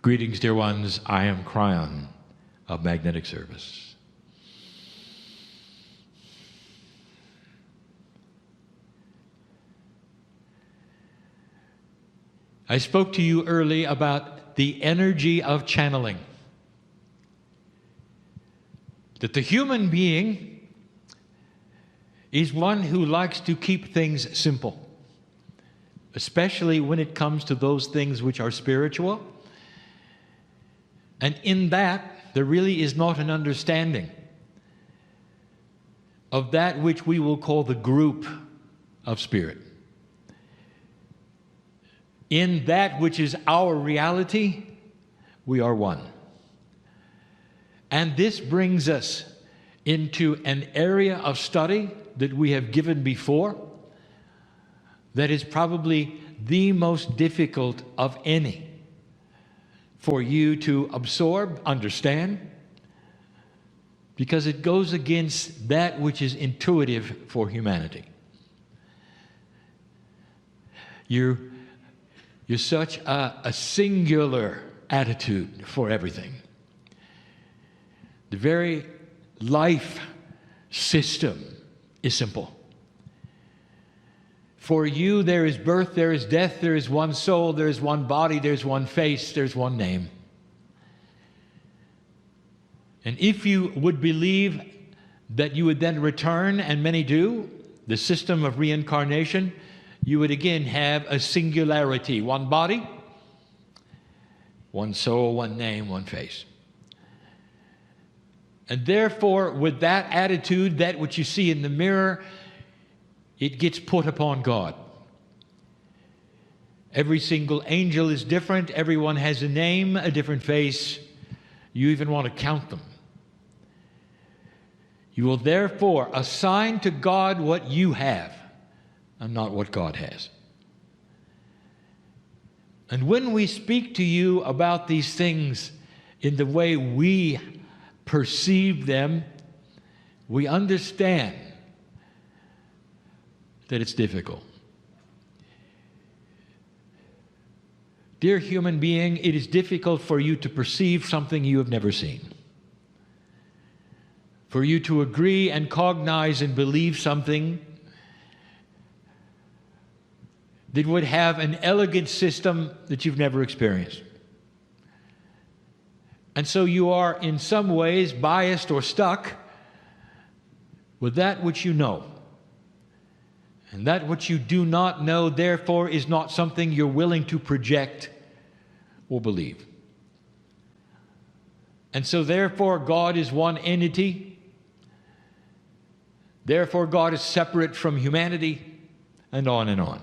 Greetings, dear ones. I am Cryon of Magnetic Service. I spoke to you early about the energy of channeling. That the human being is one who likes to keep things simple, especially when it comes to those things which are spiritual. And in that, there really is not an understanding of that which we will call the group of spirit. In that which is our reality, we are one. And this brings us into an area of study that we have given before that is probably the most difficult of any for you to absorb, understand, because it goes against that which is intuitive for humanity. You're such a singular attitude for everything. The very life system is simple. For you, there is birth, there is death, there is one soul, there is one body, there's one face, there's one name. And if you would believe that you would then return, and many do, the system of reincarnation, you would again have a singularity, one body, one soul, one name, one face. And therefore, with that attitude, that which you see in the mirror, it gets put upon God. Every single angel is different. Everyone has a name, a different face. You even want to count them. You will therefore assign to God what you have and not what God has. And when we speak to you about these things in the way we perceive them, we understand that it's difficult. Dear human being, it is difficult for you to perceive something you have never seen. For you to agree and cognize and believe something that would have an elegant system that you've never experienced. And so you are in some ways biased or stuck with that which you know. And that which you do not know, therefore, is not something you're willing to project or believe. And so, therefore, God is one entity. Therefore, God is separate from humanity, and on and on.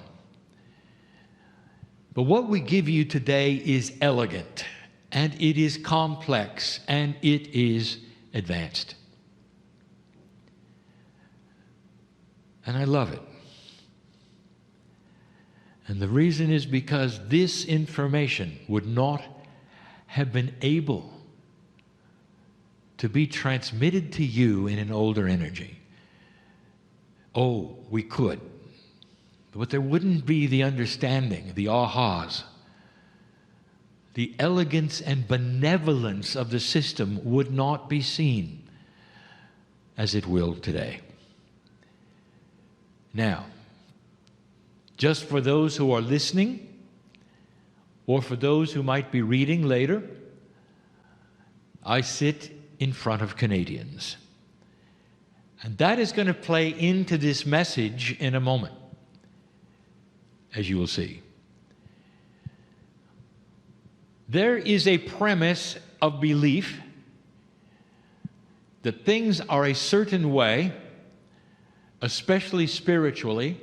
But what we give you today is elegant, and it is complex, and it is advanced. And I love it. And the reason is because this information would not have been able to be transmitted to you in an older energy. Oh, we could. But there wouldn't be the understanding, the ahas. The elegance and benevolence of the system would not be seen as it will today. Now, just for those who are listening, or for those who might be reading later, I sit in front of Canadians. And that is going to play into this message in a moment, as you will see. There is a premise of belief that things are a certain way, especially spiritually,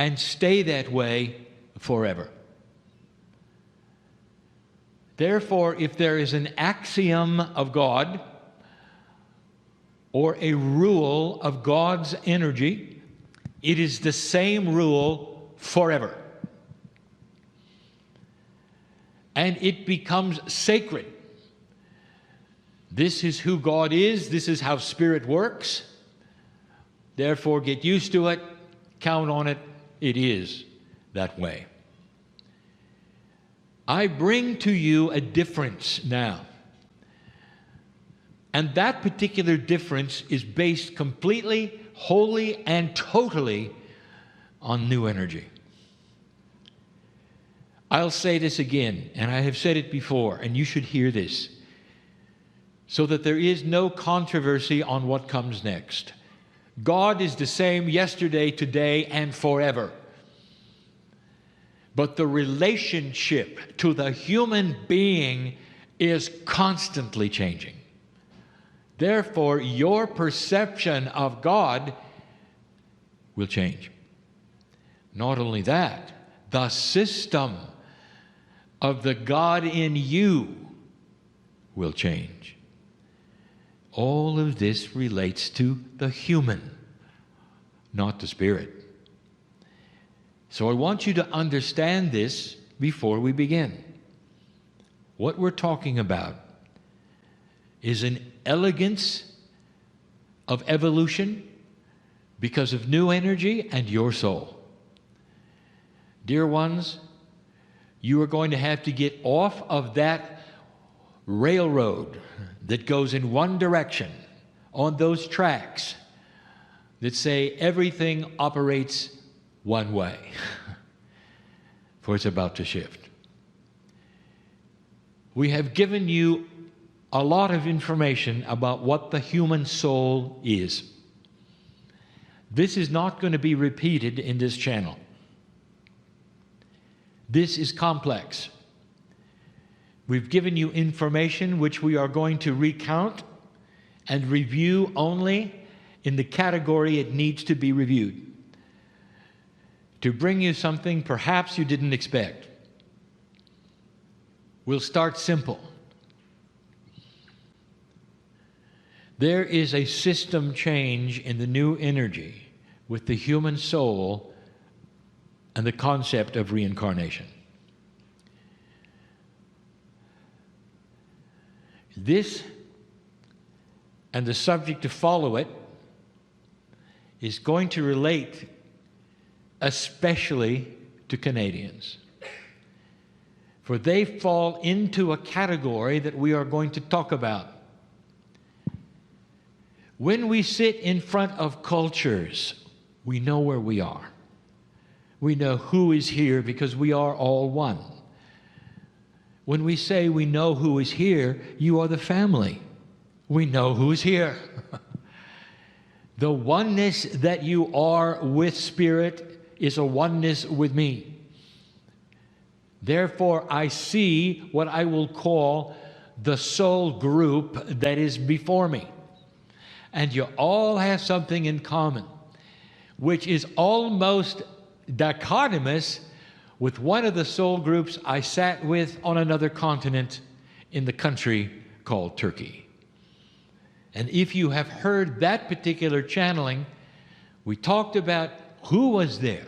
and stay that way forever. Therefore, if there is an axiom of God or a rule of God's energy, it is the same rule forever. And it becomes sacred. This is who God is. This is how Spirit works. Therefore, get used to it. Count on it. It is that way. I bring to you a difference now. And that particular difference is based completely, wholly, and totally on new energy. I'll say this again, and I have said it before, and you should hear this, so that there is no controversy on what comes next. God is the same yesterday, today, and forever. But the relationship to the human being is constantly changing. Therefore, your perception of God will change. Not only that, the system of the God in you will change. All of this relates to the human, not the spirit. So I want you to understand this before we begin. What we're talking about is an elegance of evolution because of new energy and your soul. Dear ones, you are going to have to get off of that railroad that goes in one direction on those tracks that say everything operates one way, for it's about to shift. We have given you a lot of information about what the human soul is. This is not going to be repeated in this channel. This is complex. We've given you information which we are going to recount and review only in the category it needs to be reviewed, to bring you something perhaps you didn't expect. We'll start simple. There is a system change in the new energy with the human soul and the concept of reincarnation. This and the subject to follow it is going to relate especially to Canadians, for they fall into a category that we are going to talk about. When we sit in front of cultures, we know where we are. We know who is here because we are all one. When we say we know who is here, you are the family. We know who is here. The oneness that you are with Spirit is a oneness with me. Therefore, I see what I will call the soul group that is before me. And you all have something in common, which is almost dichotomous with one of the soul groups I sat with on another continent in the country called Turkey. And if you have heard that particular channeling, we talked about who was there.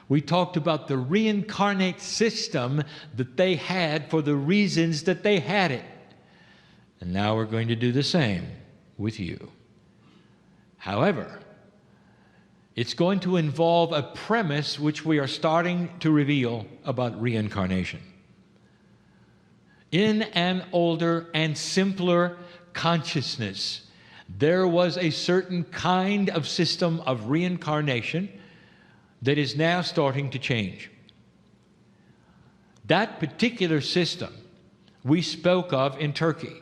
We talked about the reincarnate system that they had for the reasons that they had it. And now we're going to do the same with you. However, it's going to involve a premise which we are starting to reveal about reincarnation. In an older and simpler consciousness, there was a certain kind of system of reincarnation that is now starting to change. That particular system we spoke of in Turkey,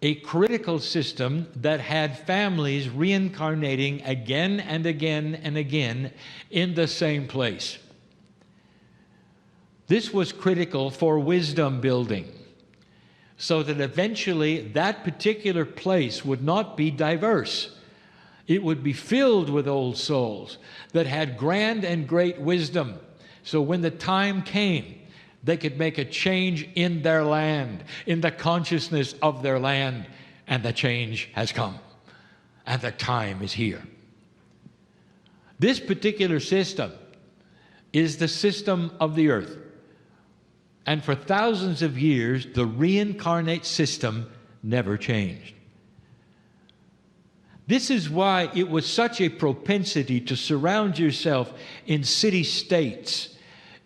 a critical system that had families reincarnating again and again and again in the same place. This was critical for wisdom building, so that eventually that particular place would not be diverse. It would be filled with old souls that had grand and great wisdom. So when the time came, they could make a change in their land, in the consciousness of their land. And the change has come. And the time is here. This particular system is the system of the earth. And for thousands of years, the reincarnate system never changed. This is why it was such a propensity to surround yourself in city-states,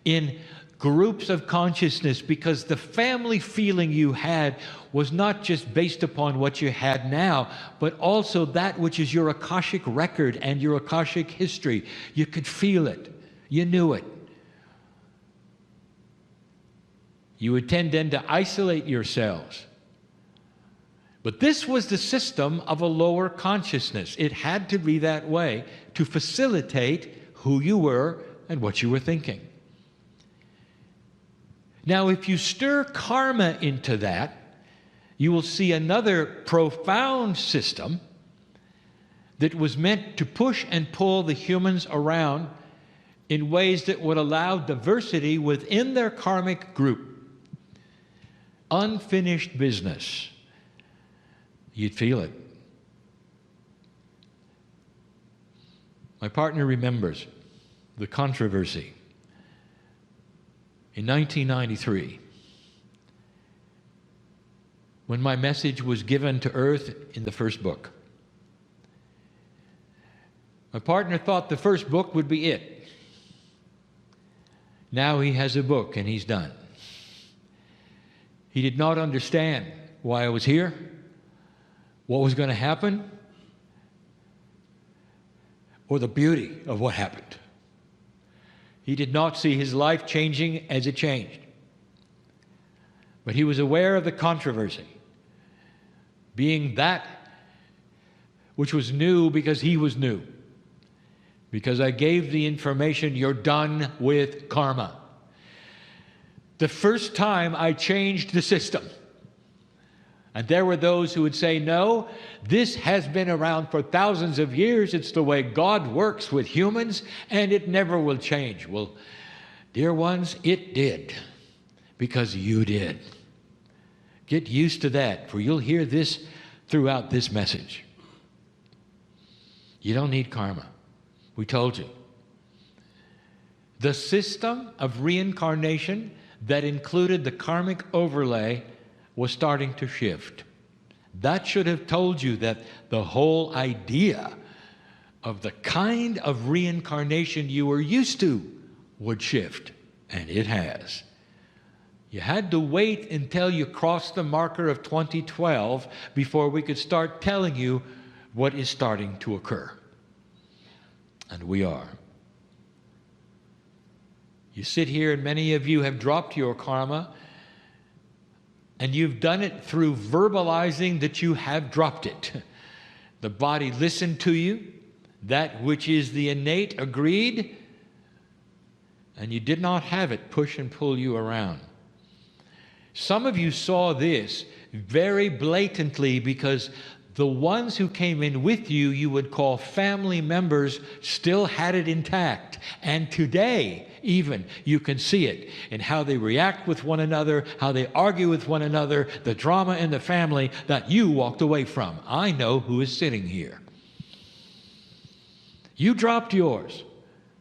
in groups of consciousness, because the family feeling you had was not just based upon what you had now, but also that which is your Akashic record and your Akashic history. You could feel it. You knew it. You would tend then to isolate yourselves. But this was the system of a lower consciousness. It had to be that way to facilitate who you were and what you were thinking. Now, if you stir karma into that, you will see another profound system that was meant to push and pull the humans around in ways that would allow diversity within their karmic group. Unfinished business. You'd feel it. My partner remembers the controversy in 1993, when my message was given to Earth in the first book. My partner thought the first book would be it. Now he has a book and he's done. He did not understand why I was here, what was going to happen, or the beauty of what happened. He did not see his life changing as it changed. But he was aware of the controversy, being that which was new because he was new. Because I gave the information, you're done with karma. The first time I changed the system. And there were those who would say, no, this has been around for thousands of years. It's the way God works with humans, and it never will change. Well, dear ones, it did, because you did. Get used to that, for you'll hear this throughout this message. You don't need karma. We told you. The system of reincarnation that included the karmic overlay was starting to shift. That should have told you that the whole idea of the kind of reincarnation you were used to would shift, and it has. You had to wait until you crossed the marker of 2012 before we could start telling you what is starting to occur. And we are. You sit here, and many of you have dropped your karma, and you've done it through verbalizing that you have dropped it. The body listened to you. That which is the innate agreed. And you did not have it push and pull you around. Some of you saw this very blatantly because the ones who came in with you, you would call family members, still had it intact. And today, even, you can see it in how they react with one another, how they argue with one another, the drama in the family that you walked away from. I know who is sitting here. You dropped yours,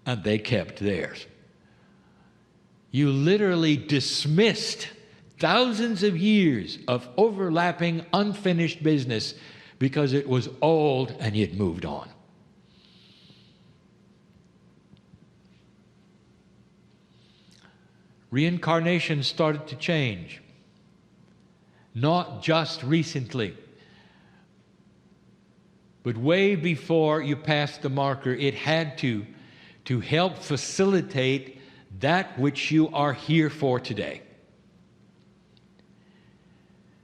and they kept theirs. You literally dismissed thousands of years of overlapping, unfinished business because it was old and you'd moved on. Reincarnation started to change. Not just recently, but way before you passed the marker. It had to help facilitate that which you are here for today.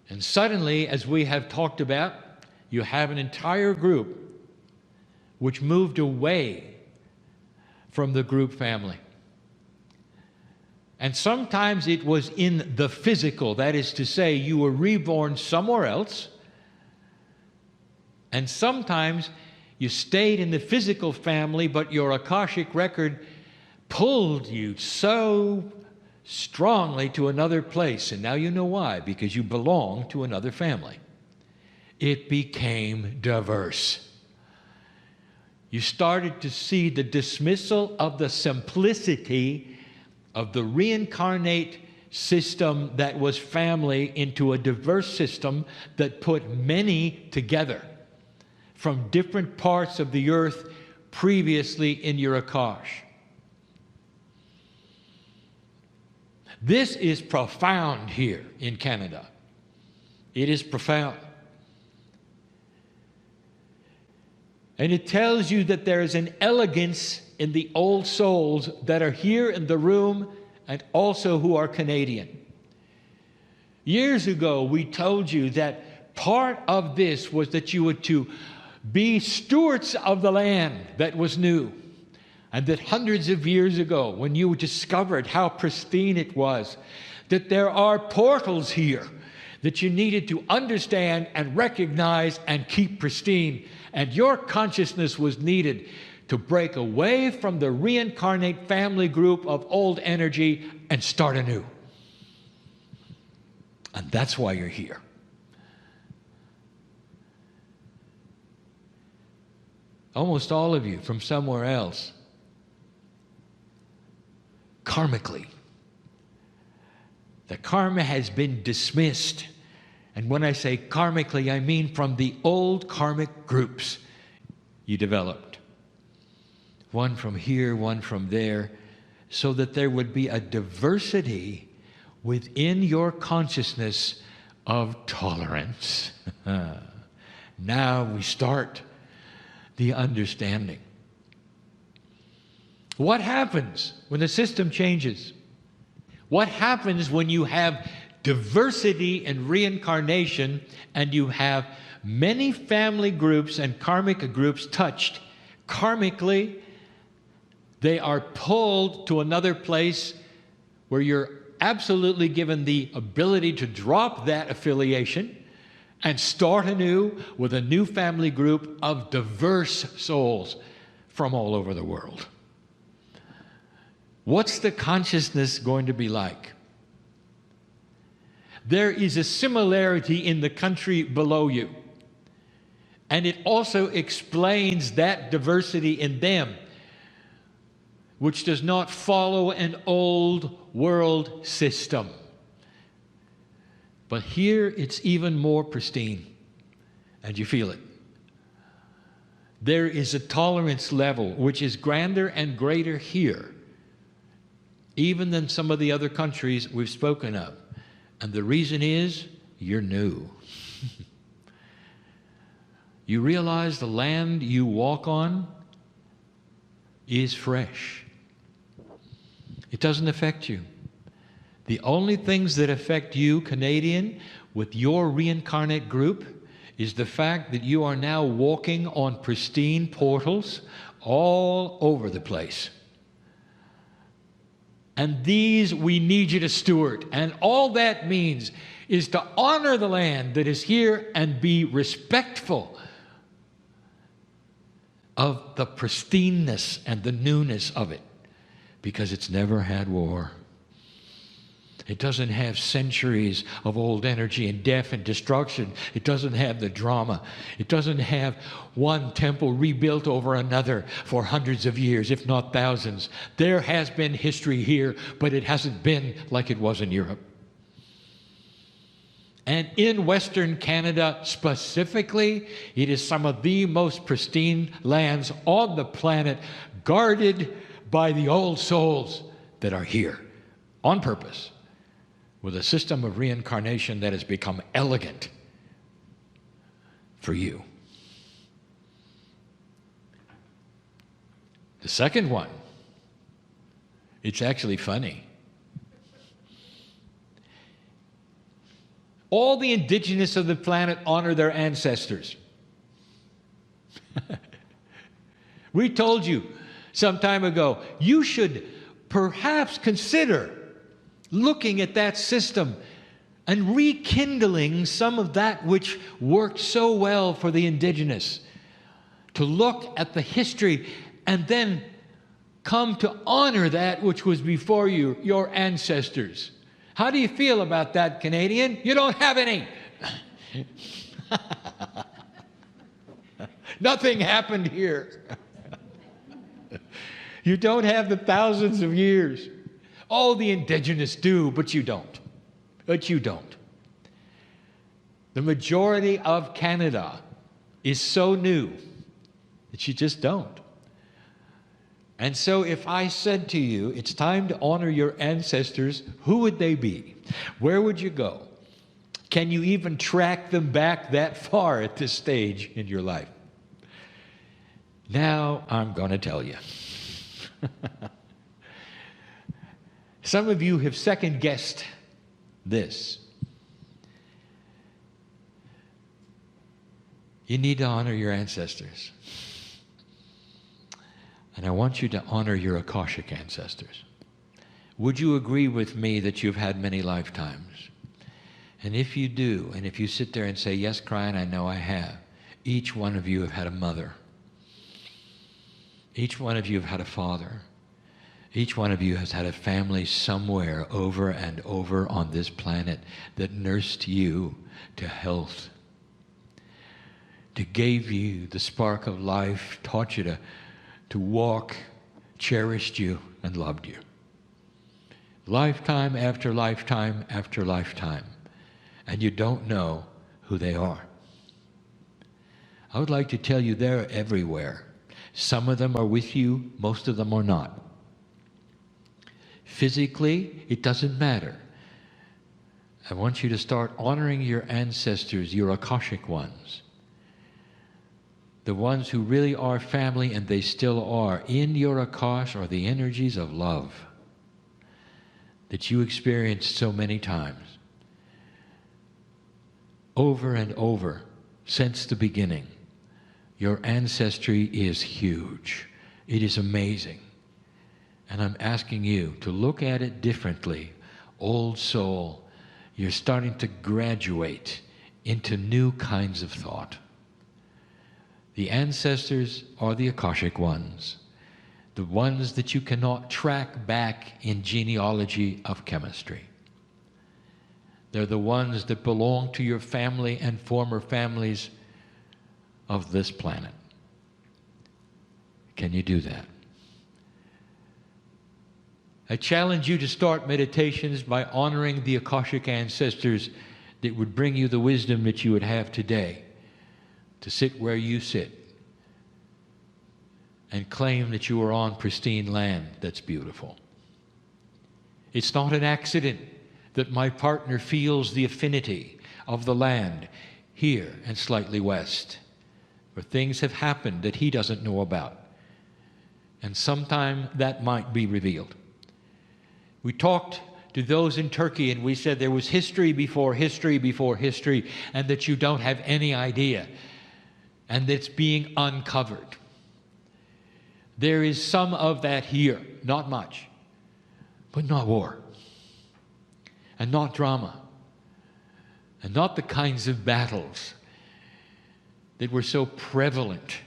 And suddenly, as we have talked about, you have an entire group which moved away from the group family. And sometimes it was in the physical, that is to say, you were reborn somewhere else. And sometimes you stayed in the physical family, but your Akashic record pulled you so strongly to another place. And now you know why, because you belong to another family. It became diverse. You started to see the dismissal of the simplicity of the reincarnate system that was family into a diverse system that put many together from different parts of the earth previously in your Akash. This is profound here in Canada. It is profound. And it tells you that there is an elegance in the old souls that are here in the room and also who are Canadian. Years ago, we told you that part of this was that you were to be stewards of the land that was new. And that hundreds of years ago, when you discovered how pristine it was, that there are portals here that you needed to understand and recognize and keep pristine. And your consciousness was needed to break away from the reincarnate family group of old energy and start anew. And that's why you're here. Almost all of you from somewhere else, karmically. The karma has been dismissed. And when I say karmically, I mean from the old karmic groups you developed. One from here, one from there, so that there would be a diversity within your consciousness of tolerance. Now we start the understanding. What happens when the system changes? What happens when you have diversity in reincarnation and you have many family groups and karmic groups touched? Karmically, they are pulled to another place where you're absolutely given the ability to drop that affiliation and start anew with a new family group of diverse souls from all over the world. What's the consciousness going to be like? There is a similarity in the country below you, and it also explains that diversity in them, which does not follow an old world system. But here it's even more pristine, and you feel it. There is a tolerance level which is grander and greater here, even than some of the other countries we've spoken of. And the reason is, you're new. You realize the land you walk on is fresh. It doesn't affect you. The only things that affect you, Canadian, with your reincarnate group, is the fact that you are now walking on pristine portals all over the place. And these we need you to steward. And all that means is to honor the land that is here and be respectful of the pristineness and the newness of it, because it's never had war. It doesn't have centuries of old energy and death and destruction. It doesn't have the drama. It doesn't have one temple rebuilt over another for hundreds of years, if not thousands. There has been history here, but it hasn't been like it was in Europe. And in Western Canada specifically, it is some of the most pristine lands on the planet, guarded by the old souls that are here on purpose, with a system of reincarnation that has become elegant for you. The second one, it's actually funny. All the indigenous of the planet honor their ancestors. We told you some time ago, you should perhaps consider looking at that system and rekindling some of that which worked so well for the indigenous. To look at the history and then come to honor that which was before you, your ancestors. How do you feel about that, Canadian? You don't have any. Nothing happened here. You don't have the thousands of years. Oh, the indigenous do, but you don't. But you don't. The majority of Canada is so new that you just don't. And so if I said to you, it's time to honor your ancestors, who would they be? Where would you go? Can you even track them back that far at this stage in your life? Now I'm going to tell you. Some of you have second-guessed this. You need to honor your ancestors. And I want you to honor your Akashic ancestors. Would you agree with me that you've had many lifetimes? And if you do, and if you sit there and say, yes, Brian, I know I have, each one of you have had a mother. Each one of you have had a father. Each one of you has had a family somewhere over and over on this planet that nursed you to health, that gave you the spark of life, taught you to walk, cherished you, and loved you. Lifetime after lifetime after lifetime. And you don't know who they are. I would like to tell you they're everywhere. Some of them are with you, most of them are not. Physically, it doesn't matter. I want you to start honoring your ancestors, your Akashic ones. The ones who really are family, and they still are. In your Akash are the energies of love that you experienced so many times. Over and over, since the beginning, your ancestry is huge. It is amazing. And I'm asking you to look at it differently. Old soul, you're starting to graduate into new kinds of thought. The ancestors are the Akashic ones, the ones that you cannot track back in genealogy of chemistry. They're the ones that belong to your family and former families of this planet. Can you do that? I challenge you to start meditations by honoring the Akashic ancestors that would bring you the wisdom that you would have today to sit where you sit and claim that you are on pristine land that's beautiful. It's not an accident that my partner feels the affinity of the land here and slightly west, where things have happened that he doesn't know about. And sometime that might be revealed. We talked to those in Turkey and we said there was history before history before history, and that you don't have any idea, and it's being uncovered. There is some of that here, not much, but not war, and not drama, and not the kinds of battles that were so prevalent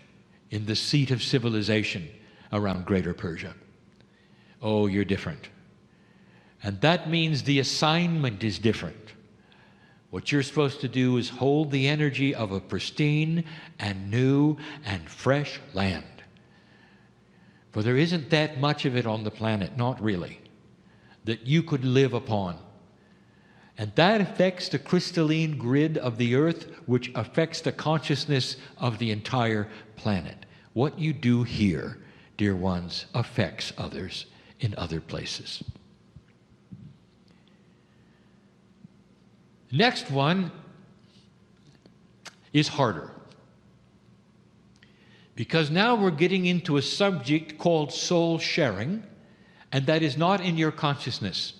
in the seat of civilization around Greater Persia. Oh, you're different. And that means the assignment is different. What you're supposed to do is hold the energy of a pristine and new and fresh land. For there isn't that much of it on the planet, not really, that you could live upon. And that affects the crystalline grid of the earth, which affects the consciousness of the entire planet. What you do here, dear ones, affects others in other places. Next one is harder, because now we're getting into a subject called soul sharing, and that is not in your consciousness.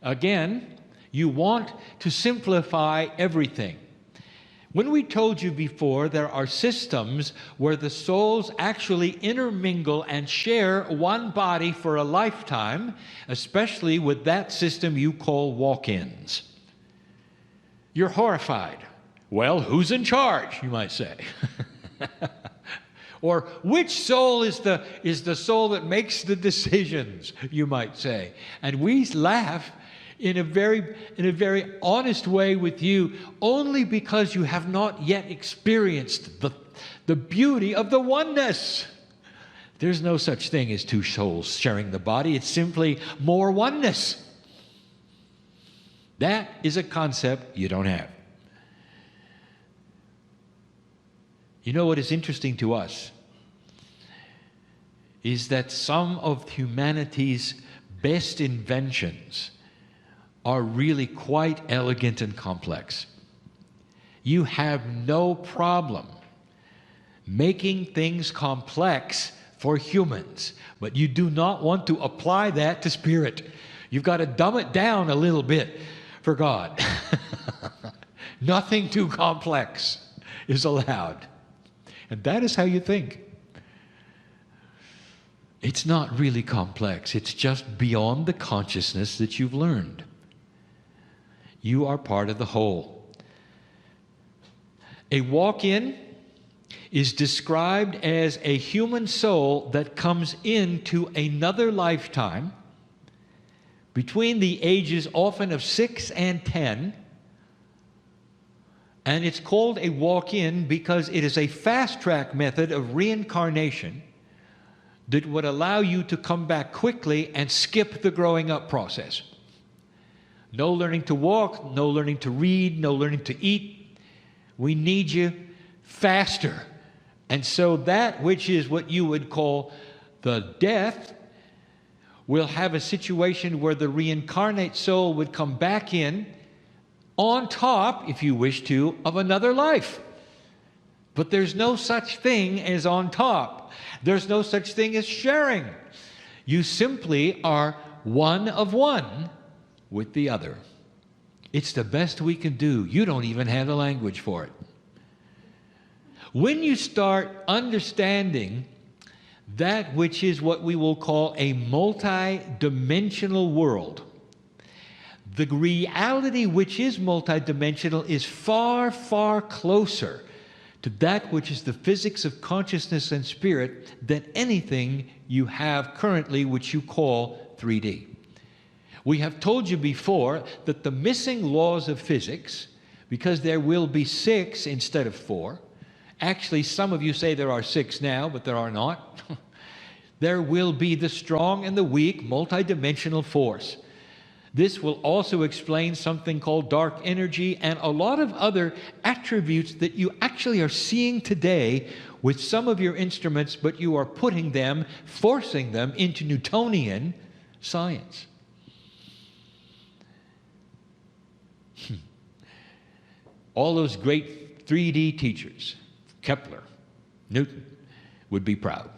Again, you want to simplify everything. When we told you before, there are systems where the souls actually intermingle and share one body for a lifetime, especially with that system you call walk-ins. You're horrified. Well, who's in charge, you might say. Or which soul is the soul that makes the decisions, you might say. And we laugh in a very honest way with you, only because you have not yet experienced the beauty of the oneness. There's no such thing as two souls sharing the body. It's simply more oneness. That is a concept you don't have. You know what is interesting to us is that some of humanity's best inventions are really quite elegant and complex. You have no problem making things complex for humans, but you do not want to apply that to spirit. You've got to dumb it down a little bit for God. Nothing too complex is allowed. And that is how you think. It's not really complex. It's just beyond the consciousness that you've learned. You are part of the whole. A walk-in is described as a human soul that comes into another lifetime between the ages often of 6 and 10. And it's called a walk-in because it is a fast-track method of reincarnation that would allow you to come back quickly and skip the growing up process. No learning to walk, no learning to read, no learning to eat. We need you faster. And so that which is what you would call the death will have a situation where the reincarnate soul would come back in on top, if you wish to, of another life. But there's no such thing as on top. There's no such thing as sharing. You simply are one of one with the other. It's the best we can do. You don't even have the language for it. When you start understanding that which is what we will call a multi-dimensional world, the reality which is multidimensional is far, far closer to that which is the physics of consciousness and spirit than anything you have currently, which you call 3D. We have told you before that the missing laws of physics, because there will be 6 instead of 4, actually some of you say there are 6 now, but there are not. There will be the strong and the weak multidimensional force. This will also explain something called dark energy and a lot of other attributes that you actually are seeing today with some of your instruments, but you are putting them, forcing them into Newtonian science. All those great 3D teachers, Kepler, Newton, would be proud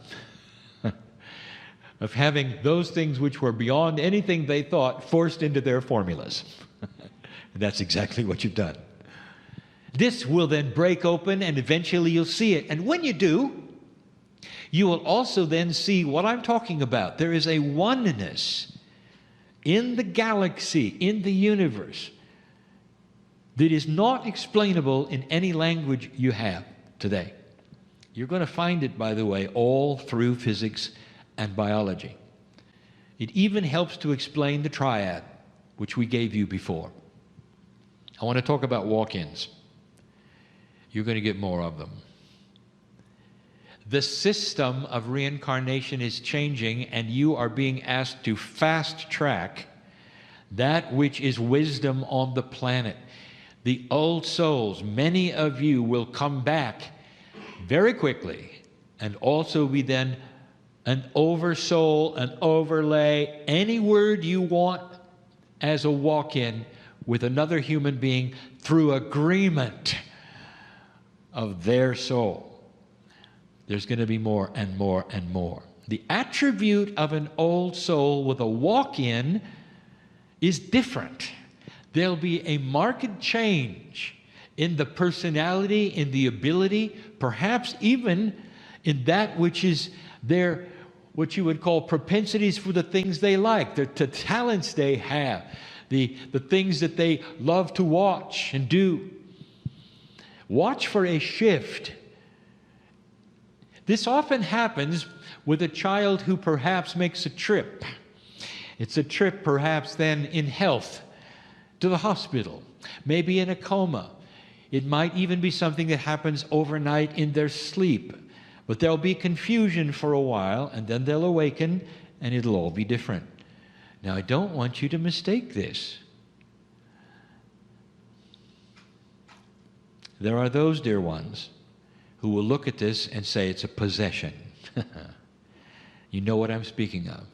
of having those things which were beyond anything they thought forced into their formulas. And that's exactly what you've done. This will then break open and eventually you'll see it. And when you do, you will also then see what I'm talking about. There is a oneness in the galaxy, in the universe, that is not explainable in any language you have today. You're going to find it, by the way, all through physics and biology. It even helps to explain the triad, which we gave you before. I want to talk about walk-ins. You're going to get more of them. The system of reincarnation is changing, and you are being asked to fast-track that which is wisdom on the planet. The old souls, many of you will come back very quickly and also be then an oversoul, an overlay, any word you want as a walk-in with another human being through agreement of their soul. There's going to be more and more and more. The attribute of an old soul with a walk-in is different. There'll be a marked change in the personality, in the ability, perhaps even in that which is their, what you would call propensities for the things they like, the talents they have, the things that they love to watch and do. Watch for a shift. This often happens with a child who perhaps makes a trip. It's a trip perhaps then in health to the hospital, maybe in a coma. It might even be something that happens overnight in their sleep. But there'll be confusion for a while, and then they'll awaken, and it'll all be different. Now, I don't want you to mistake this. There are those, dear ones, who will look at this and say it's a possession. You know what I'm speaking of.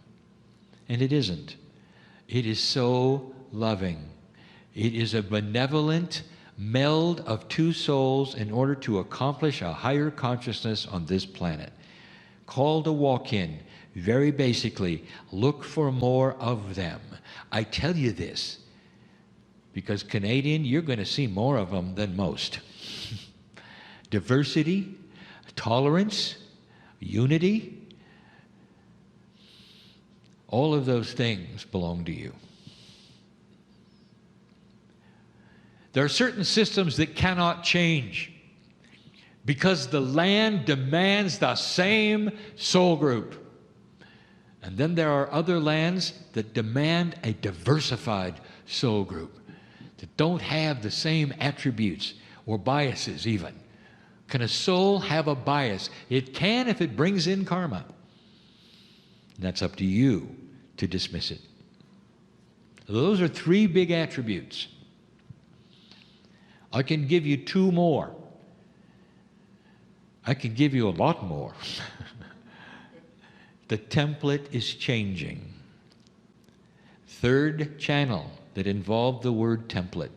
And it isn't. It is so loving. It is a benevolent meld of two souls in order to accomplish a higher consciousness on this planet. Called a walk-in. Very basically, look for more of them. I tell you this, because Canadian, you're going to see more of them than most. Diversity, tolerance, unity, all of those things belong to you. There are certain systems that cannot change because the land demands the same soul group. And then there are other lands that demand a diversified soul group that don't have the same attributes or biases even. Can a soul have a bias? It can if it brings in karma. And that's up to you to dismiss it. Those are three big attributes. I can give you two more. I can give you a lot more. The template is changing. Third channel that involved the word template.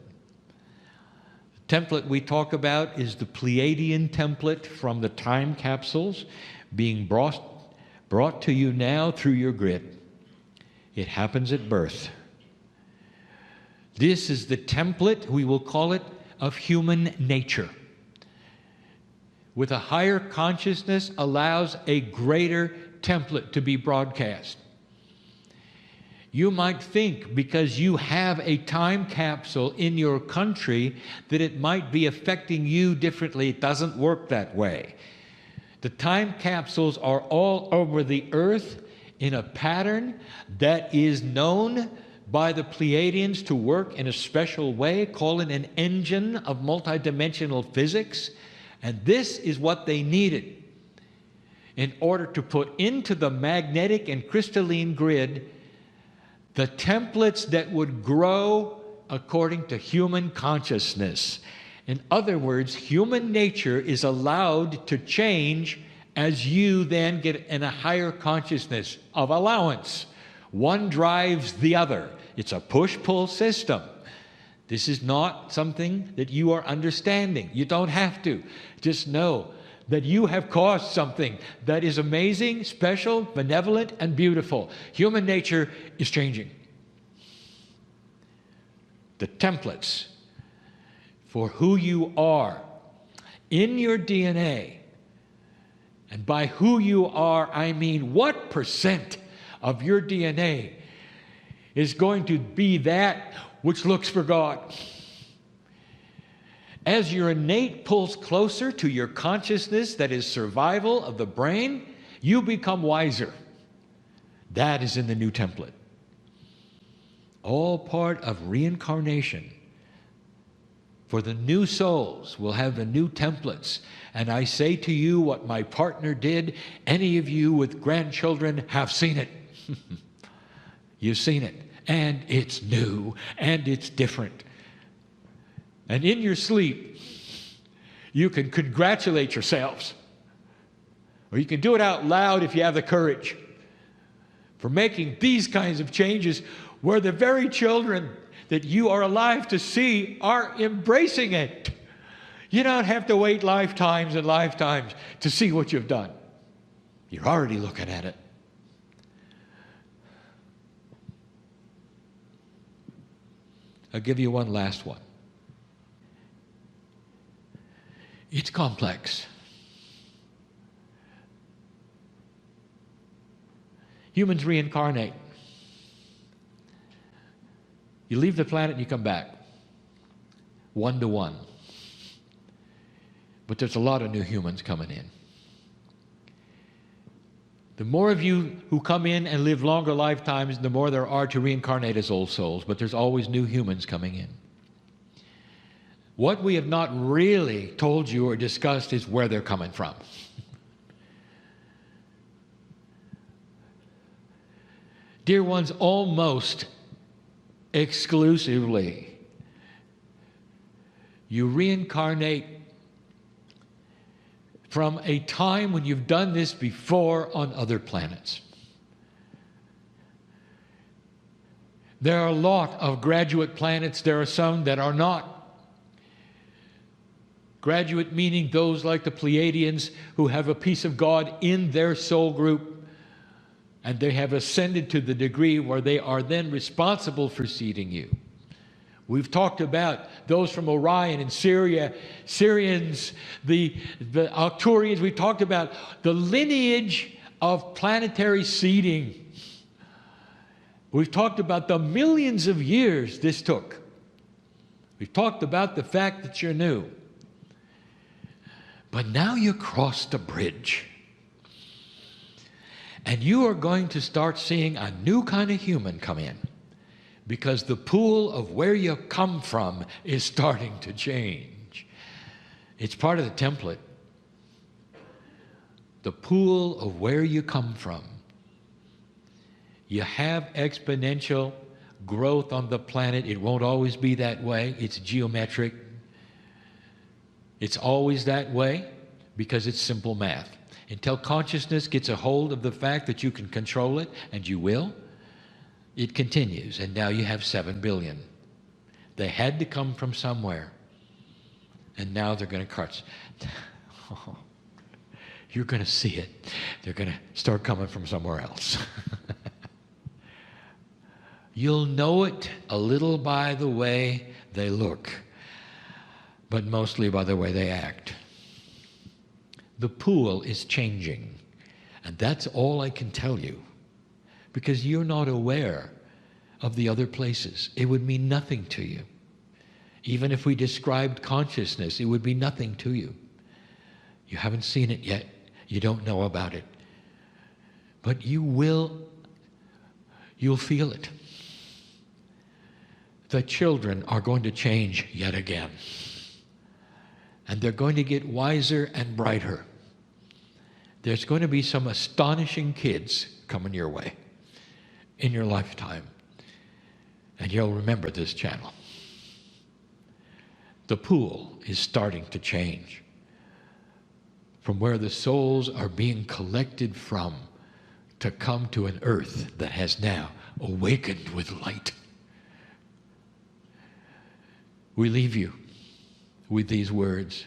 The template we talk about is the Pleiadian template from the time capsules being brought to you now through your grid. It happens at birth. This is the template, we will call it, of human nature. With a higher consciousness allows a greater template to be broadcast. You might think because you have a time capsule in your country that it might be affecting you differently. It doesn't work that way. The time capsules are all over the earth in a pattern that is known by the Pleiadians to work in a special way, called an engine of multidimensional physics. And this is what they needed in order to put into the magnetic and crystalline grid the templates that would grow according to human consciousness. In other words, human nature is allowed to change as you then get in a higher consciousness of allowance. One drives the other. It's a push-pull system. This is not something that you are understanding. You don't have to. Just know that you have caused something that is amazing, special, benevolent, and beautiful. Human nature is changing. The templates for who you are in your DNA, and by who you are, I mean what percent of your DNA is going to be that which looks for God. As your innate pulls closer to your consciousness that is survival of the brain, you become wiser. That is in the new template. All part of reincarnation. For the new souls will have the new templates. And I say to you what my partner did, any of you with grandchildren have seen it. You've seen it. And it's new. And it's different. And in your sleep, you can congratulate yourselves. Or you can do it out loud if you have the courage. For making these kinds of changes where the very children that you are alive to see are embracing it. You don't have to wait lifetimes and lifetimes to see what you've done. You're already looking at it. I'll give you one last one. It's complex. Humans reincarnate. You leave the planet and you come back. 1 to 1. But there's a lot of new humans coming in. The more of you who come in and live longer lifetimes, the more there are to reincarnate as old souls. But there's always new humans coming in. What we have not really told you or discussed is where they're coming from. Dear ones, almost exclusively, you reincarnate from a time when you've done this before on other planets. There are a lot of graduate planets. There are some that are not. Graduate meaning those like the Pleiadians who have a piece of God in their soul group, and they have ascended to the degree where they are then responsible for seeding you. We've talked about those from Orion and Syrians, the Arcturians. We've talked about the lineage of planetary seeding. We've talked about the millions of years this took. We've talked about the fact that you're new. But now you crossed a bridge. And you are going to start seeing a new kind of human come in. Because the pool of where you come from is starting to change. It's part of the template. The pool of where you come from. You have exponential growth on the planet. It won't always be that way. It's geometric. It's always that way because it's simple math. Until consciousness gets a hold of the fact that you can control it, and you will, it continues. And now you have 7 billion. They had to come from somewhere. And now they're going to cut. You're going to see it. They're going to start coming from somewhere else. You'll know it a little by the way they look, but mostly by the way they act. The pool is changing, and that's all I can tell you, because you're not aware of the other places. It would mean nothing to you. Even if we described consciousness, it would be nothing to you. You haven't seen it yet. You don't know about it. But you'll feel it. The children are going to change yet again. And they're going to get wiser and brighter. There's going to be some astonishing kids coming your way in your lifetime. And you'll remember this channel. The pool is starting to change. From where the souls are being collected from to come to an earth that has now awakened with light. We leave you with these words.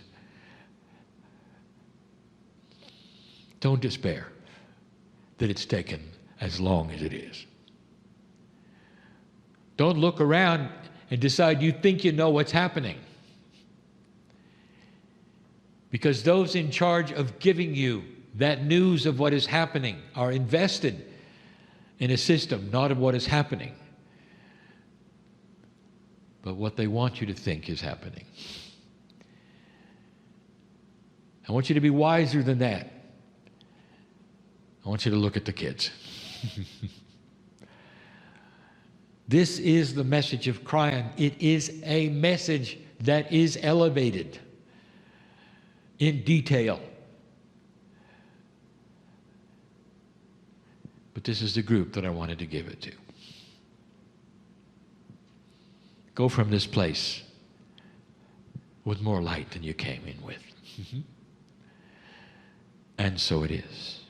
Don't despair that it's taken as long as it is. Don't look around and decide you think you know what's happening. Because those in charge of giving you that news of what is happening are invested in a system, not of what is happening, but what they want you to think is happening. I want you to be wiser than that. I want you to look at the kids. This is the message of Kryon. It is a message that is elevated in detail. But this is the group that I wanted to give it to. Go from this place with more light than you came in with. And so it is.